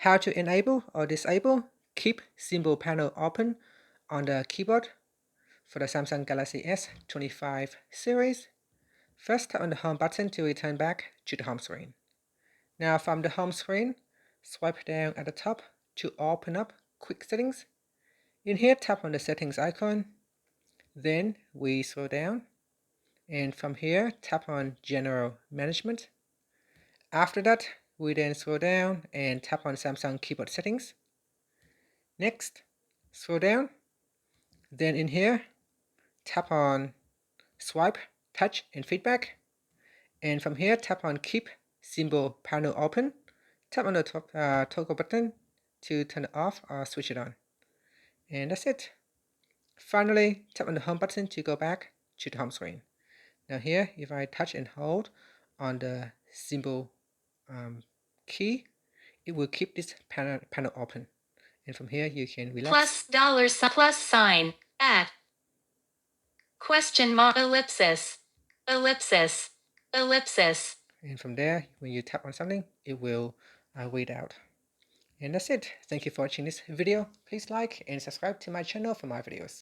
How to enable or disable keep symbol panel open on the keyboard for the Samsung Galaxy S25 series. First, tap on the home button to return back to the home screen. Now from the home screen, swipe down at the top to open up quick settings. In here, tap on the settings icon. Then we scroll down, and from here, tap on general management. After that, we then scroll down and tap on Samsung keyboard settings. Next, scroll down. Then in here, tap on swipe, touch, and feedback. And from here, tap on keep symbol panel open. Tap on the toggle button to turn it off or switch it on. And that's it. Finally, tap on the home button to go back to the home screen. Now here, if I touch and hold on the symbol key, it will keep this panel open. And from here, you can relax. Plus dollar plus sign at question mark ellipsis ellipsis ellipsis. And from there, when you tap on something, it will read out. And that's it. Thank you for watching this video. Please like and subscribe to my channel for more videos.